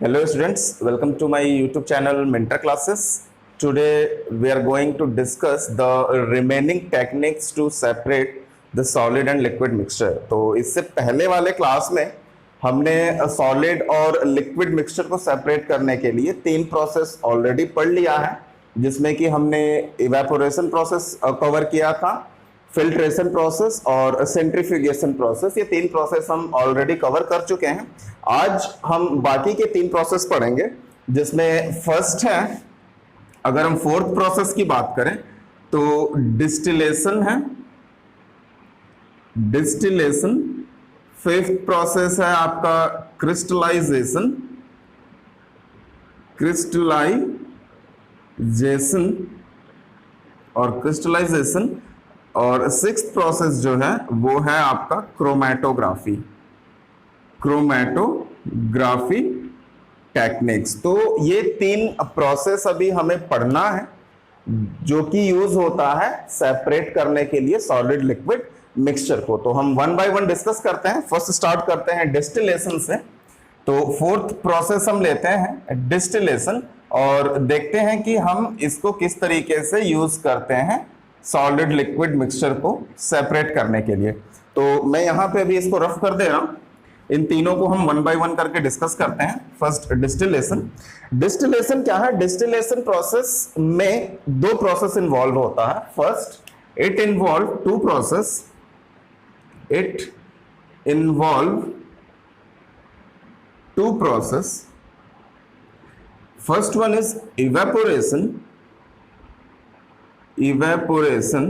Hello students, welcome to my YouTube channel Mentor Classes. Today we are going to discuss the remaining techniques to separate the solid and liquid mixture. तो इससे पहले वाले class में हमने solid और liquid mixture को separate करने के लिए तीन प्रोसेस ऑलरेडी पढ़ लिया है, जिसमें कि हमने इवेपोरेशन प्रोसेस कवर किया था, फिल्ट्रेशन प्रोसेस और सेंट्रीफ्यूगेशन प्रोसेस। ये तीन प्रोसेस हम ऑलरेडी कवर कर चुके हैं। आज हम बाकी के तीन प्रोसेस पढ़ेंगे, जिसमें फर्स्ट है, अगर हम फोर्थ प्रोसेस की बात करें तो डिस्टिलेशन है, डिस्टिलेशन। फिफ्थ प्रोसेस है आपका क्रिस्टलाइजेशन, क्रिस्टलाइजेशन और क्रिस्टलाइजेशन। और सिक्स्थ प्रोसेस जो है वो है आपका क्रोमैटोग्राफी, क्रोमैटोग्राफी टेक्निक्स। तो ये तीन प्रोसेस अभी हमें पढ़ना है, जो कि यूज होता है सेपरेट करने के लिए सॉलिड लिक्विड मिक्सचर को। तो हम वन बाय वन डिस्कस करते हैं। फर्स्ट स्टार्ट करते हैं डिस्टिलेशन से। तो फोर्थ प्रोसेस हम लेते हैं डिस्टिलेशन और देखते हैं कि हम इसको किस तरीके से यूज करते हैं सॉलिड लिक्विड मिक्सचर को सेपरेट करने के लिए। तो मैं यहां पे अभी इसको रफ कर दे रहा हूं। इन तीनों को हम वन बाय वन करके डिस्कस करते हैं। First distillation. डिस्टिलेशन क्या है? डिस्टिलेशन प्रोसेस में दो प्रोसेस इन्वॉल्व होता है। First, it involve two process, it involve two process. First one is evaporation, evaporation,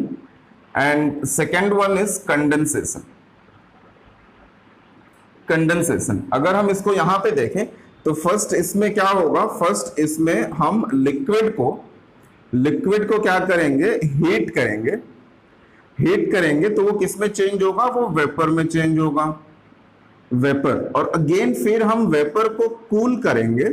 and second one is condensation, condensation. अगर हम इसको यहां पे देखें तो फर्स्ट इसमें क्या होगा, फर्स्ट इसमें हम लिक्विड को क्या करेंगे, हीट करेंगे। हीट करेंगे तो वो किस में चेंज होगा, वो वेपर में चेंज होगा, वेपर। और अगेन फिर हम वेपर को कूल करेंगे,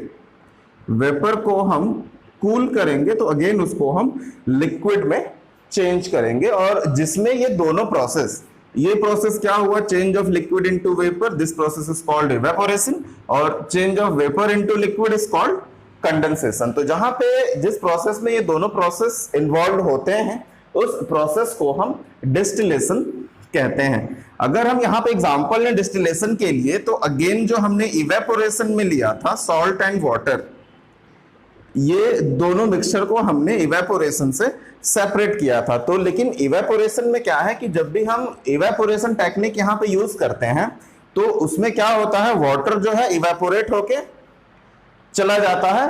वेपर को हम कूल करेंगे तो अगेन उसको हम लिक्विड में चेंज करेंगे। और जिसमें ये दोनों प्रोसेस, ये प्रोसेस क्या हुआ, change of liquid into vapour, this process is called evaporation, और change of vapour into liquid is called condensation. तो जहां पे जिस प्रोसेस में ये दोनों प्रोसेस इन्वॉल्व होते हैं उस प्रोसेस को हम डिस्टिलेशन कहते हैं। अगर हम यहाँ पे एग्जांपल लें डिस्टिलेशन के लिए, तो अगेन जो हमने इवेपोरेशन में लिया था सॉल्ट एंड वाटर, ये दोनों मिक्सचर को हमने इवेपोरेशन से सेपरेट किया था। तो लेकिन इवेपोरेशन में क्या है कि जब भी हम इवेपोरेशन टेक्निक यहाँ पे यूज करते हैं तो उसमें क्या होता है, वाटर जो है इवेपोरेट होके चला जाता है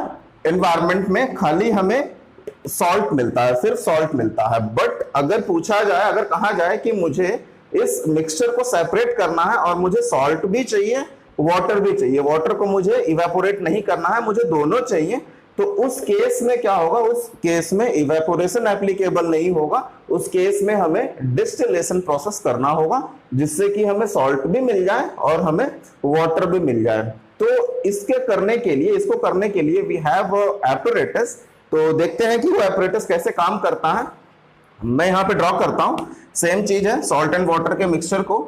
एनवायरनमेंट में, खाली हमें सॉल्ट मिलता है, सिर्फ सॉल्ट मिलता है। बट अगर पूछा जाए, अगर कहा जाए कि मुझे इस मिक्सचर को सेपरेट करना है और मुझे सॉल्ट भी चाहिए, वाटर भी चाहिए, वाटर को मुझे इवेपोरेट नहीं करना है, मुझे दोनों चाहिए, तो उस केस में क्या होगा, उस केस में इवेपोरेशन एप्लीकेबल नहीं होगा। उस केस में हमें डिस्टिलेशन प्रोसेस करना होगा, जिससे कि हमें सॉल्ट भी मिल जाए और हमें वाटर भी मिल जाए। तो इसको करने के लिए वी हैव एपरेटस। तो देखते हैं कि वो एपरेटस कैसे काम करता है। मैं यहाँ पे ड्रॉ करता हूं। सेम चीज है, सॉल्ट एंड वाटर के मिक्सचर को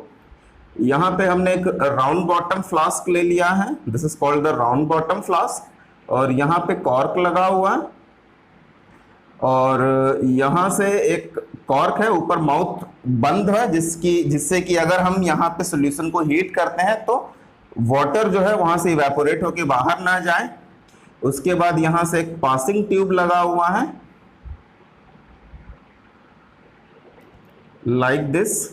यहाँ पे हमने एक राउंड बॉटम फ्लास्क ले लिया है, this is called the round bottom flask. और यहाँ पे कॉर्क लगा हुआ है और यहाँ से एक कॉर्क है, ऊपर माउथ बंद है, जिससे कि अगर हम यहाँ पे सॉल्यूशन को हीट करते हैं तो वाटर जो है वहां से इवेपोरेट होके बाहर ना जाए। उसके बाद यहाँ से एक पासिंग ट्यूब लगा हुआ है like this.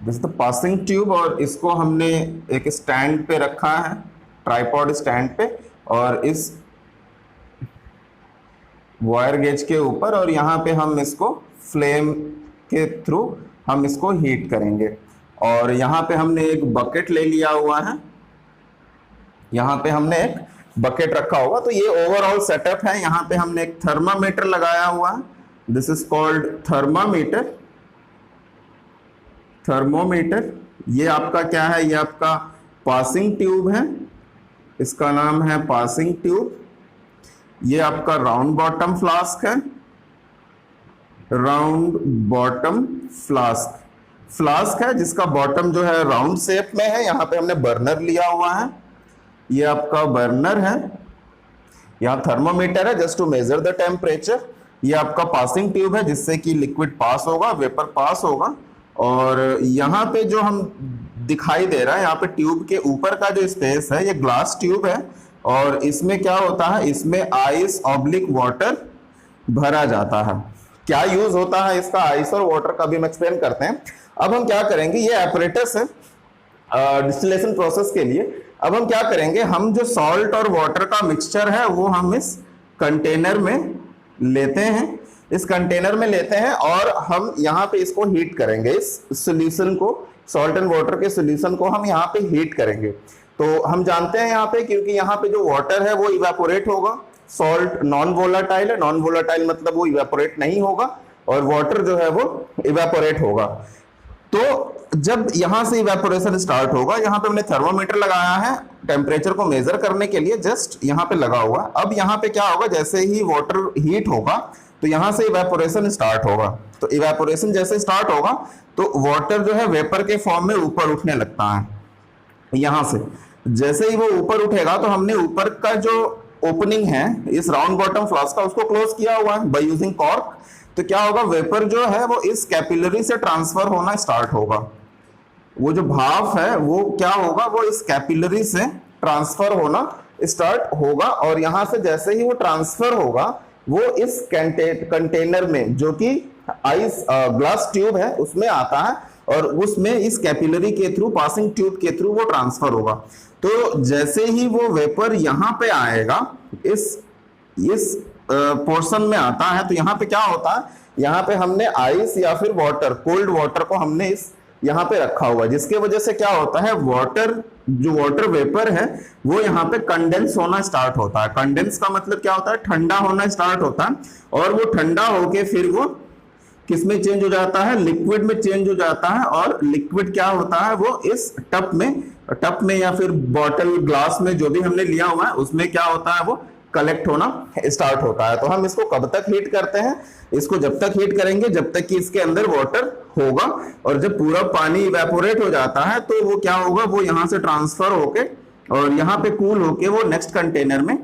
This the passing tube, और इसको हमने एक स्टैंड पे रखा है, ट्राइपॉड स्टैंड पे, और इस वायर गेज के ऊपर, और यहाँ पे हम इसको फ्लेम के थ्रू हम इसको हीट करेंगे। और यहाँ पे हमने एक बकेट ले लिया हुआ है, यहाँ पे हमने एक बकेट रखा हुआ। तो ये ओवरऑल सेटअप है। यहाँ पे हमने एक थर्मामीटर लगाया हुआ है, this is called thermometer, thermometer. ये आपका क्या है, ये आपका पासिंग ट्यूब है, इसका नाम है पासिंग ट्यूब। ये आपका राउंड बॉटम फ्लास्क है, राउंड बॉटम फ्लास्क, फ्लास्क है जिसका बॉटम जो है राउंड शेप में है। यहाँ पे हमने बर्नर लिया हुआ है, ये आपका बर्नर है। यहाँ थर्मोमीटर है just to measure the temperature. ये आपका पासिंग ट्यूब है जिससे कि लिक्विड पास होगा, वेपर पास होगा। और यहाँ पे जो हम दिखाई दे रहा है, यहाँ पे ट्यूब के ऊपर का जो स्पेस है ये ग्लास ट्यूब है और इसमें क्या होता है, इसमें आइस ऑब्लिक वाटर भरा जाता है। क्या यूज होता है इसका आइस और वाटर का भी हम एक्सप्लेन करते हैं। अब हम क्या करेंगे, ये एपरेटस है डिस्टिलेशन प्रोसेस के लिए। अब हम क्या करेंगे, हम जो सॉल्ट और वाटर का मिक्सचर है वो हम इस कंटेनर में लेते हैं, इस कंटेनर में लेते हैं और हम यहाँ पे इसको हीट करेंगे। इस सॉल्यूशन को, सॉल्ट एंड वाटर के सॉल्यूशन को हम यहाँ पे हीट करेंगे। तो हम जानते हैं यहाँ पे, क्योंकि यहाँ पे जो वाटर है वो इवेपोरेट होगा, सॉल्ट नॉन वोलाटाइल है, नॉन वोलाटाइल मतलब वो इवेपोरेट नहीं होगा और वाटर जो है वो इवेपोरेट होगा। तो जब यहां से इवेपोरेशन स्टार्ट होगा, यहाँ पे हमने थर्मोमीटर लगाया है टेम्परेचर को मेजर करने के लिए, जस्ट यहाँ पे लगा हुआ। अब यहाँ पे क्या होगा, जैसे ही वाटर हीट होगा तो यहाँ से इवेपोरेशन स्टार्ट होगा। तो इवेपोरेशन जैसे स्टार्ट होगा तो वाटर जो है वेपर के फॉर्म में ऊपर उठने लगता है। यहाँ से जैसे ही वो ऊपर उठेगा तो हमने ऊपर का जो ओपनिंग है इस राउंड बॉटम फ्लास्क का, उसको क्लोज किया हुआ है बाय यूजिंग कॉर्क। तो क्या होगा, वेपर जो है वो इस कैपिलरी से ट्रांसफर होना स्टार्ट होगा। वो जो भाप है वो क्या होगा, वो इस कैपिलरी से ट्रांसफर होना स्टार्ट होगा और यहां से जैसे ही वो ट्रांसफर होगा वो इस कंटेनर में, जो कि आइस ग्लास ट्यूब है, उसमें आता है और उसमें इस कैपिलरी के थ्रू, पासिंग ट्यूब के थ्रू वो ट्रांसफर होगा। तो जैसे ही वो वेपर यहाँ पे आएगा, इस पोर्शन में आता है, तो यहाँ पे क्या होता है, यहाँ पे हमने आइस या फिर वाटर, कोल्ड वाटर को हमने इस यहाँ पे रखा हुआ है, जिसके वजह से क्या होता है, वाटर, जो वाटर वेपर है वो यहाँ पे कंडेंस होना स्टार्ट होता है। कंडेंस का मतलब क्या होता है, ठंडा होना स्टार्ट होता है और वो ठंडा होके फिर वो किस में चेंज हो जाता है, लिक्विड में चेंज हो जाता है। और लिक्विड क्या होता है, वो इस टप में या फिर बॉटल, ग्लास में जो भी हमने लिया हुआ है उसमें क्या होता है, वो कलेक्ट होना स्टार्ट होता है। तो हम इसको कब तक हीट करते हैं, इसको जब तक हीट करेंगे जब तक कि इसके अंदर वाटर होगा। और जब पूरा पानी इवेपोरेट हो जाता है तो वो क्या होगा, वो यहां से ट्रांसफर होके और यहाँ पे कूल होके वो नेक्स्ट कंटेनर में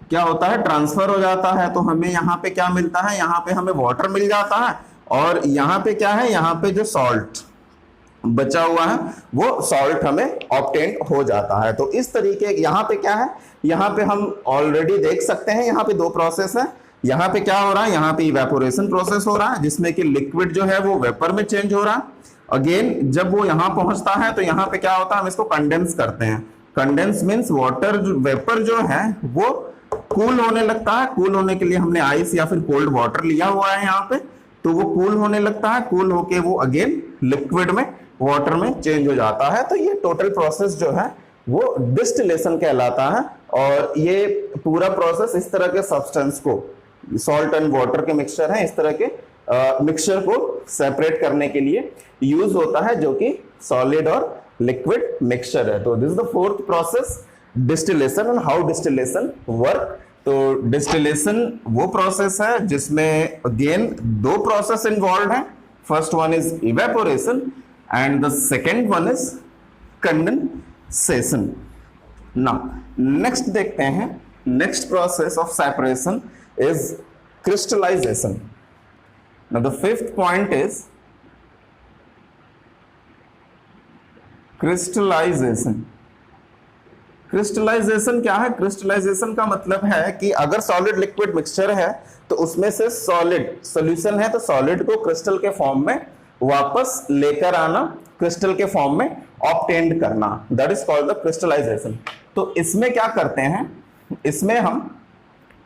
क्या होता है, ट्रांसफर हो जाता है। तो हमें यहाँ पे क्या मिलता है, यहाँ पे हमें वाटर मिल जाता है और यहाँ पे क्या है, यहाँ पे जो सॉल्ट बचा हुआ है वो सॉल्ट हमें ऑब्टेन हो जाता है। तो इस तरीके, यहाँ पे क्या है, यहाँ पे हम ऑलरेडी देख सकते हैं, यहाँ पे दो प्रोसेस है। यहाँ पे क्या हो रहा है, यहाँ पे इवेपोरेशन प्रोसेस हो रहा है जिसमें कि लिक्विड जो है वो वेपर में चेंज हो रहा है। अगेन जब वो यहाँ पहुंचता है तो यहाँ पे क्या होता है, हम इसको कंडेंस करते हैं। कंडेंस मीन्स वाटर वेपर जो है वो कूल होने लगता है। कूल होने के लिए हमने आइस या फिर कोल्ड वाटर लिया हुआ है यहाँ पे, तो वो कूल होने लगता है। कूल होके वो अगेन लिक्विड में, वाटर में चेंज हो जाता है। तो ये टोटल प्रोसेस जो है वो डिस्टिलेशन कहलाता है। और ये पूरा प्रोसेस इस तरह के सब्सटेंस को, सॉल्ट एंड वाटर के मिक्सचर है, इस तरह के मिक्सचर को सेपरेट करने के लिए यूज होता है, जो कि सॉलिड और लिक्विड मिक्सचर है। तो this is the fourth process, distillation, and how distillation work. तो डिस्टिलेशन वो प्रोसेस है जिसमें अगेन दो प्रोसेस इन्वॉल्व है। First one is evaporation and the second one is condensation. Now next देखते हैं, next process of separation is crystallization. Now the fifth point is crystallization. Crystallization क्या है, क्रिस्टलाइजेशन का मतलब है कि अगर सॉलिड लिक्विड मिक्सचर है तो उसमें से सॉलिड सॉल्यूशन है, तो सॉलिड को क्रिस्टल के फॉर्म में वापस लेकर आना, क्रिस्टल के फॉर्म में ऑब्टेन्ड करना, that is called the crystallization. तो इसमें क्या करते हैं, इसमें हम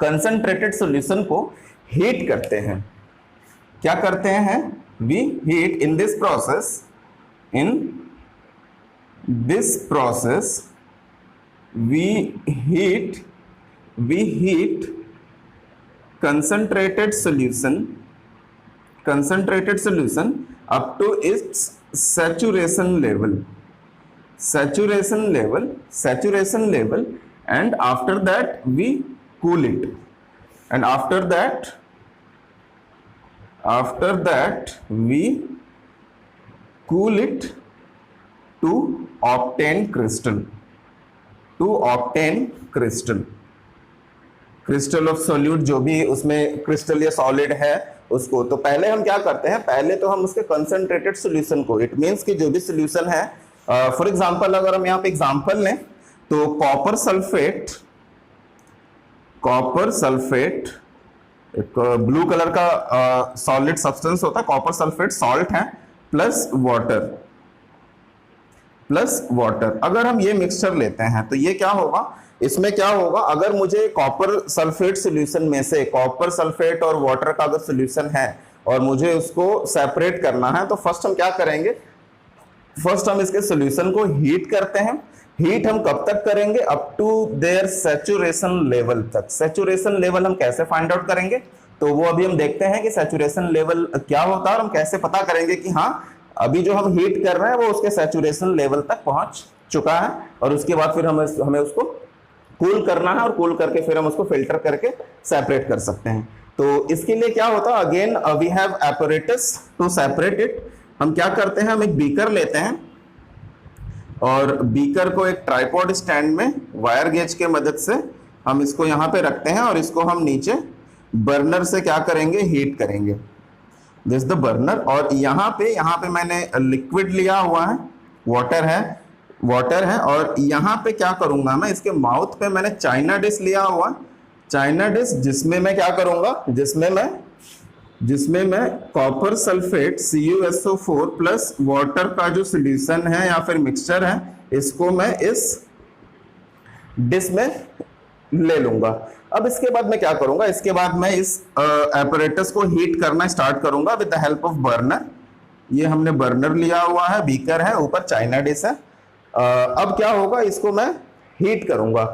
कंसंट्रेटेड सॉल्यूशन को हीट करते हैं। क्या करते हैं, we heat in this process, we heat concentrated solution up to its saturation level, and after that we cool it, and after that we cool it to obtain crystal of solute, जो भी उसमें crystal या solid है उसको। तो पहले हम क्या करते हैं, पहले तो हम उसके कंसंट्रेटेड सॉल्यूशन को, इट मींस कि जो भी सॉल्यूशन है, फॉर एग्जांपल अगर हम यहाँ पे एग्जांपल लें तो कॉपर सल्फेट एक ब्लू कलर का सॉलिड सब्सटेंस होता है, कॉपर सल्फेट सॉल्ट है, प्लस वाटर। अगर हम ये मिक्सचर लेते हैं तो ये क्या होगा, इसमें क्या होगा, अगर मुझे कॉपर सल्फेट सॉल्यूशन में से कॉपर सल्फेट और वाटर का अगर सॉल्यूशन है और मुझे उसको सेपरेट करना है, तो फर्स्ट हम क्या करेंगे, फर्स्ट हम इसके सॉल्यूशन को हीट करते हैं। हीट हम कब तक करेंगे, up to their saturation level तक। सैचुरेशन लेवल हम कैसे फाइंड आउट करेंगे, तो वो अभी हम देखते हैं कि सैचुरेशन लेवल क्या होता है और हम कैसे पता करेंगे कि हाँ अभी जो हम हीट कर रहे हैं वो उसके सैचुरेशन लेवल तक पहुंच चुका है, और उसके बाद फिर हमें उसको कूल करना है, और कूल करके फिर हम उसको फिल्टर करके सेपरेट कर सकते हैं। तो इसके लिए क्या होता है, again we have apparatus to separate it. हम क्या करते हैं, हम एक बीकर लेते हैं और बीकर को एक ट्राइपॉड स्टैंड में वायर गेज के मदद से हम इसको यहाँ पे रखते हैं और इसको हम नीचे बर्नर से क्या करेंगे, हीट करेंगे। दिस द बर्नर, और यहाँ पे मैंने लिक्विड लिया हुआ है, वाटर है, और यहाँ पे क्या करूंगा मैं, इसके माउथ पे मैंने चाइना डिश लिया हुआ, चाइना डिश, जिसमें मैं क्या करूंगा, जिसमें मैं copper sulphate CuSO4 plus water का जो सॉल्यूशन है या फिर मिक्सचर है, इसको मैं इस डिश में ले लूंगा। अब इसके बाद मैं क्या करूंगा, इसके बाद मैं इस एपरेटस को हीट करना स्टार्ट करूंगा with the help of burner. ये हमने बर्नर लिया हुआ है, बीकर है, ऊपर चाइना डिश है। अब क्या होगा, इसको मैं हीट करूंगा।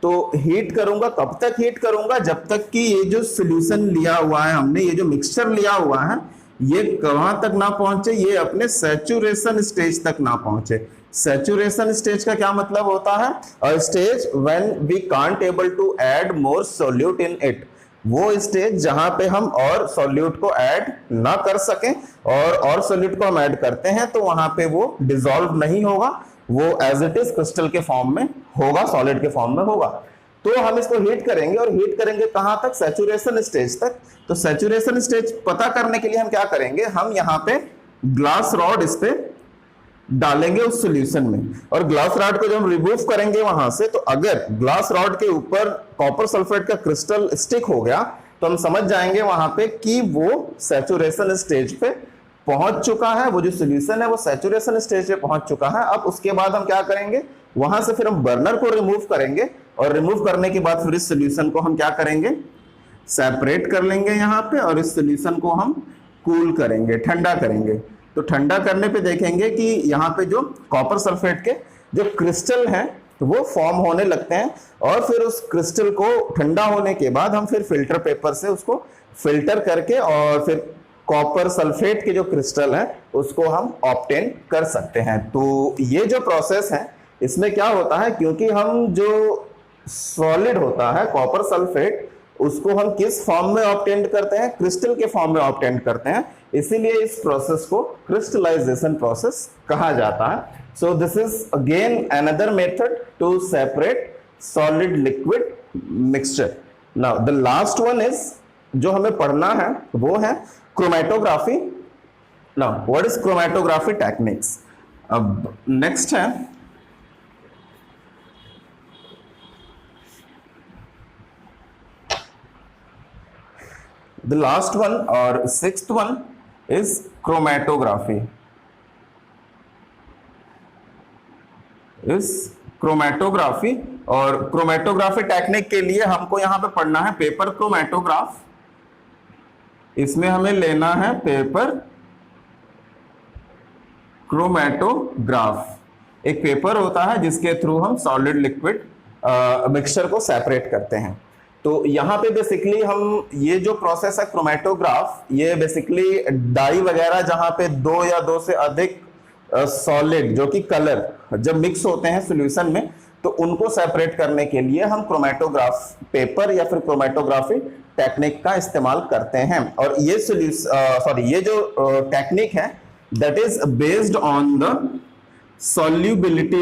तो हीट करूंगा, कब तक हीट करूंगा, जब तक कि ये जो सॉल्यूशन लिया हुआ है हमने, ये जो मिक्सचर लिया हुआ है, ये कहां तक ना पहुंचे, ये अपने सैचुरेशन स्टेज तक ना पहुंचे। सैचुरेशन स्टेज का क्या मतलब होता है, a stage when we can't able to add more solute in it. वो स्टेज जहां पे हम और सॉल्यूट को ऐड ना कर सकें, और सॉल्यूट को हम ऐड करते हैं तो वहां पे वो डिसॉल्व नहीं होगा, वो एज इट इज क्रिस्टल के फॉर्म में होगा, सॉलिड के फॉर्म में होगा। तो हम इसको हीट करेंगे, और हीट करेंगे कहां तक, सैचुरेशन स्टेज तक। तो सैचुरेशन स्टेज पता करने के लिए हम क्या करेंगे, हम यहाँ पे ग्लास रॉड इस पे डालेंगे उस सॉल्यूशन में, और ग्लास रॉड को जब हम रिमूव करेंगे वहां से, तो अगर ग्लास रॉड के ऊपर कॉपर सल्फेट का क्रिस्टल स्टिक हो गया तो हम समझ जाएंगे वहां पे कि वो सैचुरेशन स्टेज पे पहुंच चुका है, वो जो सॉल्यूशन है वो सैचुरेशन स्टेज पे पहुंच चुका है। अब उसके बाद हम क्या करेंगे, वहां से फिर हम बर्नर को रिमूव करेंगे, और रिमूव करने के बाद फिर इस सॉल्यूशन को हम क्या करेंगे, सेपरेट कर लेंगे यहाँ पे, और इस सॉल्यूशन को हम कूल करेंगे, ठंडा करेंगे। तो ठंडा करने पे देखेंगे कि यहाँ पे जो कॉपर सल्फेट के जो क्रिस्टल हैं वो फॉर्म होने लगते हैं, और फिर उस क्रिस्टल को ठंडा होने के बाद हम फिर फिल्टर पेपर से उसको फिल्टर करके, और फिर कॉपर सल्फेट के जो क्रिस्टल है उसको हम ऑब्टेन कर सकते हैं। तो ये जो प्रोसेस है इसमें क्या होता है, क्योंकि हम जो सॉलिड होता है कॉपर सल्फेट, उसको हम किस फॉर्म में ऑब्टेन करते हैं, क्रिस्टल के फॉर्म में ऑब्टेन करते हैं, इसीलिए इस प्रोसेस को क्रिस्टलाइजेशन प्रोसेस कहा जाता है। So this is again another method to separate solid liquid mixture. Now the last one is, जो हमें पढ़ना है वो है chromatography. Now what is chromatography techniques. अब नेक्स्ट है the last one or sixth one is chromatography. और chromatography technique के लिए हमको यहाँ पे पढ़ना है पेपर क्रोमेटोग्राफ। इसमें हमें लेना है पेपर क्रोमेटोग्राफ। एक पेपर होता है जिसके थ्रू हम सॉलिड लिक्विड मिक्सचर को सेपरेट करते हैं। तो यहाँ पे बेसिकली हम ये जो प्रोसेस है क्रोमेटोग्राफ, ये बेसिकली डाई वगैरह जहाँ पे दो या दो से अधिक सॉलिड जो कि कलर जब मिक्स होते हैं सॉल्यूशन में, तो उनको सेपरेट करने के लिए हम क्रोमेटोग्राफ पेपर या फिर क्रोमेटोग्राफी टेक्निक का इस्तेमाल करते हैं। और ये जो टेक्निक है that is based on the solubility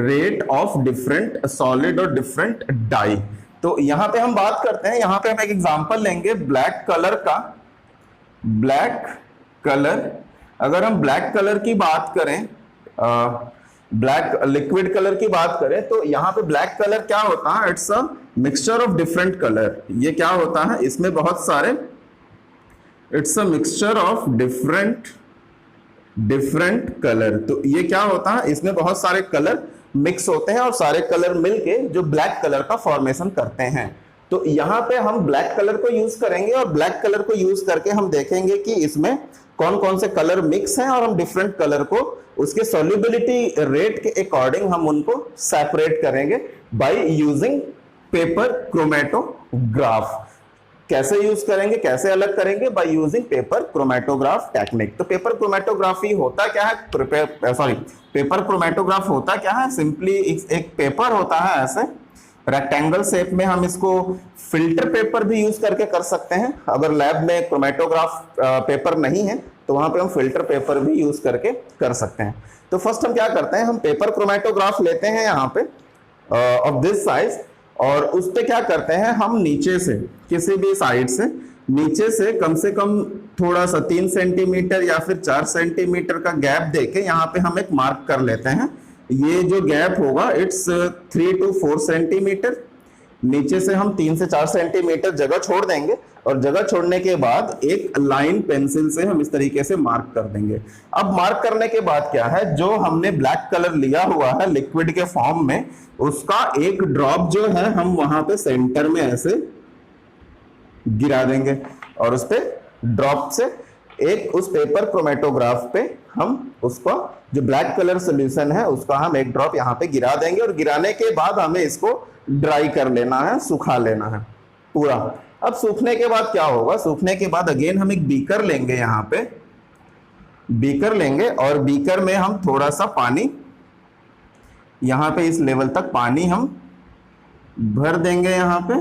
rate of different solid और different dye। तो यहां पे हम बात करते हैं, यहां पे हम एक एग्जांपल लेंगे ब्लैक कलर का। ब्लैक कलर, अगर हम ब्लैक कलर की बात करें, ब्लैक लिक्विड कलर की बात करें, तो यहां पे ब्लैक कलर क्या होता है, it's a mixture of different colour. ये क्या होता है, इसमें बहुत सारे, it's a mixture of different colour. तो ये क्या होता है, इसमें बहुत सारे कलर मिक्स होते हैं और सारे कलर मिलके जो ब्लैक कलर का फॉर्मेशन करते हैं। तो यहां पे हम ब्लैक कलर को यूज करेंगे और ब्लैक कलर को यूज करके हम देखेंगे कि इसमें कौन कौन से कलर मिक्स हैं और हम डिफरेंट कलर को उसके सॉल्युबिलिटी रेट के अकॉर्डिंग हम उनको सेपरेट करेंगे बाय यूजिंग पेपर क्रोमेटोग्राफ। कैसे यूज करेंगे, कैसे अलग करेंगे, by using paper chromatograph technique. तो पेपर क्रोमेटोग्राफी होता क्या है, पेपर क्रोमेटोग्राफ होता क्या है, सिंपली एक पेपर होता है ऐसे रेक्टेंगल शेप में, हम इसको फिल्टर पेपर भी यूज करके कर सकते हैं। अगर लैब में क्रोमेटोग्राफ पेपर नहीं है तो वहां पे हम फिल्टर पेपर भी यूज करके कर सकते हैं। तो फर्स्ट हम क्या करते हैं, हम पेपर क्रोमेटोग्राफ लेते हैं यहाँ पे ऑफ दिस साइज, और उस पे क्या करते हैं, हम नीचे से किसी भी साइड से नीचे से कम थोड़ा सा 3 सेंटीमीटर या फिर 4 सेंटीमीटर का गैप देके यहाँ पे हम एक मार्क कर लेते हैं। ये जो गैप होगा इट्स 3 to 4 सेंटीमीटर। नीचे से हम 3 से 4 सेंटीमीटर जगह छोड़ देंगे और जगह छोड़ने के बाद एक लाइन पेंसिल से हम इस तरीके से मार्क कर देंगे। अब मार्क करने के बाद क्या है, जो हमने ब्लैक कलर लिया हुआ है लिक्विड के फॉर्म में, उसका एक ड्रॉप जो है हम वहां पे सेंटर में ऐसे गिरा देंगे और उस पे ड्रॉप से एक उस पेपर क्रोमेटोग्राफ पे हम उसको जो ब्लैक कलर सोल्यूशन है उसका हम एक ड्रॉप यहाँ पे गिरा देंगे। और गिराने के बाद हमें इसको ड्राई कर लेना है, सुखा लेना है पूरा। अब सूखने के बाद क्या होगा, सूखने के बाद अगेन हम एक बीकर लेंगे, यहाँ पे बीकर लेंगे और बीकर में हम थोड़ा सा पानी, यहाँ पे इस लेवल तक पानी हम भर देंगे, यहाँ पे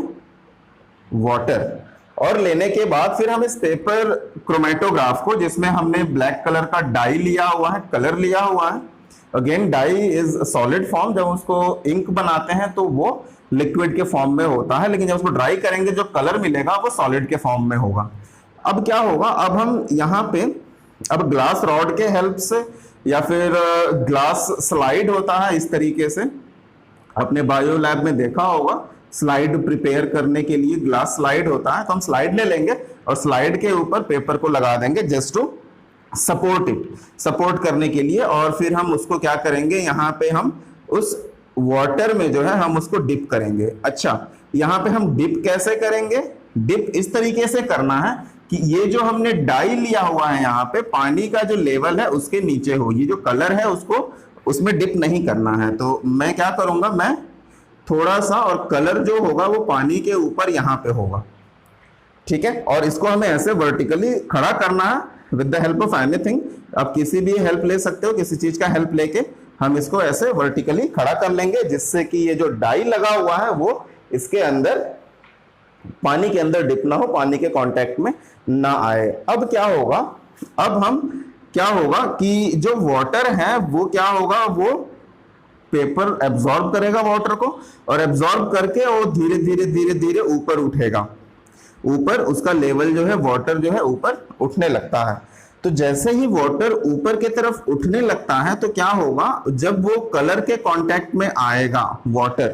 वाटर। और लेने के बाद फिर हम इस पेपर क्रोमेटोग्राफ को, जिसमें हमने ब्लैक कलर का डाई लिया हुआ है, कलर लिया हुआ है, again dye is solid form, जब उसको इंक बनाते हैं तो वो लिक्विड के फॉर्म में होता है, लेकिन जब उसको ड्राई करेंगे जो कलर मिलेगा वो सॉलिड के फॉर्म में होगा। अब क्या होगा, अब हम यहाँ पे अब ग्लास रॉड के हेल्प से या फिर ग्लास स्लाइड होता है इस तरीके से, अपने बायो लैब में देखा होगा, स्लाइड प्रिपेयर करने के लिए ग्लास स्लाइड होता है। तो हम स्लाइड ले लेंगे और स्लाइड के ऊपर पेपर को लगा देंगे just to support it, support करने के लिए। और फिर हम उसको क्या करेंगे, यहाँ पे हम उस वाटर में जो है हम उसको डिप करेंगे। अच्छा, यहाँ पे हम डिप कैसे करेंगे, डिप इस तरीके से करना है कि ये जो हमने डाई लिया हुआ है यहाँ पे, पानी का जो लेवल है उसके नीचे हो, ये जो कलर है उसको उसमें डिप नहीं करना है। तो मैं क्या करूंगा, मैं थोड़ा सा, और कलर जो होगा वो पानी के ऊपर यहाँ पे होगा, ठीक है। और इसको हमें ऐसे वर्टिकली खड़ा करना है with the help of anything. आप किसी भी हेल्प ले सकते हो, किसी चीज का हेल्प लेके हम इसको ऐसे वर्टिकली खड़ा कर लेंगे, जिससे कि ये जो डाई लगा हुआ है वो इसके अंदर, पानी के अंदर डिप ना हो, पानी के कांटेक्ट में ना आए। अब क्या होगा, अब हम क्या होगा कि जो वाटर है वो क्या होगा, वो पेपर एब्जॉर्ब करेगा वाटर को, और एब्जॉर्ब करके वो धीरे धीरे धीरे धीरे ऊपर उठेगा, ऊपर उसका लेवल जो है वाटर जो है ऊपर उठने लगता है। तो जैसे ही वाटर ऊपर की तरफ उठने लगता है तो क्या होगा, जब वो कलर के कांटेक्ट में आएगा वाटर,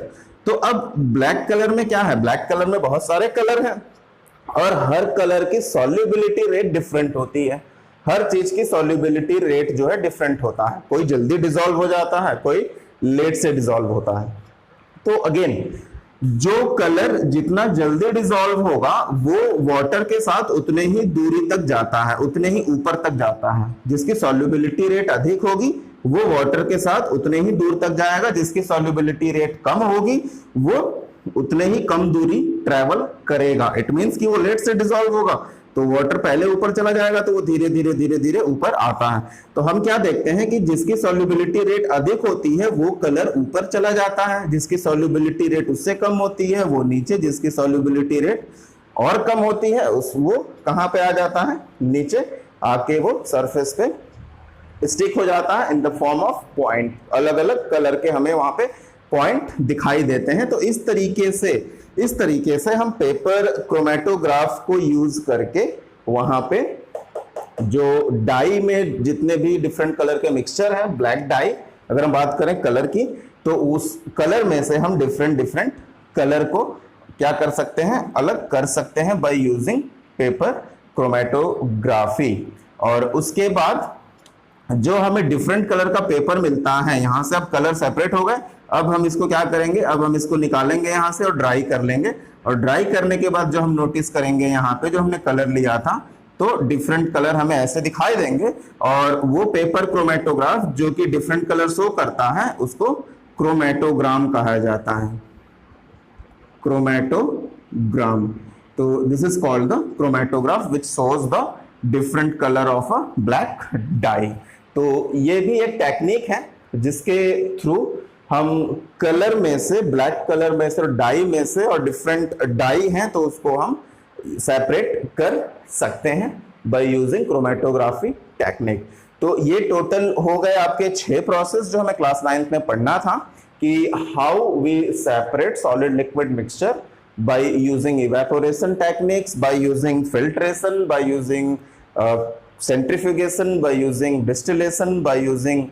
तो अब ब्लैक कलर में क्या है, ब्लैक कलर में बहुत सारे कलर हैं और हर कलर की सॉल्युबिलिटी रेट डिफरेंट होती है। हर चीज की सॉल्युबिलिटी रेट जो है डिफरेंट होता है, कोई जल्दी डिसॉल्व हो जाता है, कोई लेट से डिसॉल्व होता है। तो अगेन जो कलर जितना जल्दी डिसॉल्व होगा वो वाटर के साथ उतने ही दूरी तक जाता है, उतने ही ऊपर तक जाता है। जिसकी सॉल्युबिलिटी रेट अधिक होगी वो वाटर के साथ उतने ही दूर तक जाएगा, जिसकी सॉल्युबिलिटी रेट कम होगी वो उतने ही कम दूरी ट्रेवल करेगा। इट मींस कि वो लेट से डिसॉल्व होगा, तो वाटर पहले ऊपर चला जाएगा तो वो धीरे धीरे धीरे धीरे ऊपर आता है। तो हम क्या देखते हैं कि जिसकी सॉल्युबिलिटी रेट अधिक होती है वो कलर ऊपर चला जाता है, जिसकी सॉल्युबिलिटी रेट उससे कम होती है वो नीचे, जिसकी सॉल्युबिलिटी रेट और कम होती है वो कहां पे आ जाता है, नीचे आके वो सरफेस पे स्टिक हो जाता है in the form of point. अलग अलग कलर के हमें वहां पे पॉइंट दिखाई देते हैं। तो इस तरीके से हम पेपर क्रोमेटोग्राफ को यूज करके वहां पे जो डाई में जितने भी डिफरेंट कलर के मिक्सचर है, ब्लैक डाई अगर हम बात करें कलर की, तो उस कलर में से हम डिफरेंट कलर को क्या कर सकते हैं, अलग कर सकते हैं बाय यूजिंग पेपर क्रोमेटोग्राफी। और उसके बाद जो हमें डिफरेंट कलर का पेपर मिलता है, यहां से अब कलर सेपरेट हो गए, अब हम इसको क्या करेंगे, अब हम इसको निकालेंगे यहां से और ड्राई कर लेंगे। और ड्राई करने के बाद जो हम नोटिस करेंगे यहाँ पे जो हमने कलर लिया था तो डिफरेंट कलर हमें ऐसे दिखाई देंगे। और वो पेपर क्रोमेटोग्राफ जो कि डिफरेंट कलर शो करता है उसको क्रोमेटोग्राम कहा जाता है, क्रोमेटोग्राम। तो this is called the chromatograph which shows the different colour of a black dye. तो ये भी एक टेक्निक है जिसके थ्रू हम कलर में से, ब्लैक कलर में से और डाई में से, और डिफरेंट डाई हैं तो उसको हम सेपरेट कर सकते हैं बाय यूजिंग क्रोमेटोग्राफी टेक्निक। तो ये टोटल हो गए आपके 6 प्रोसेस जो हमें क्लास 9th में पढ़ना था कि how we separate solid liquid mixture by using evaporation techniques, by using filtration, by using centrifugation, by using distillation, by using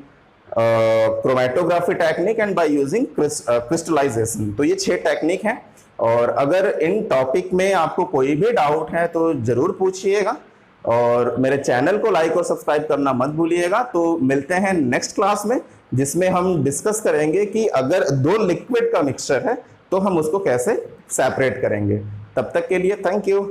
chromatography technique and by using crystallization। तो ये 6 टेक्निक हैं। और अगर इन टॉपिक में आपको कोई भी डाउट है तो जरूर पूछिएगा और मेरे चैनल को लाइक और सब्सक्राइब करना मत भूलिएगा। तो मिलते हैं नेक्स्ट क्लास में जिसमें हम डिस्कस करेंगे कि अगर 2 लिक्विड का मिक्सचर है तो हम उसको कैसे सेपरेट करेंगे। तब तक के लिए थैंक यू।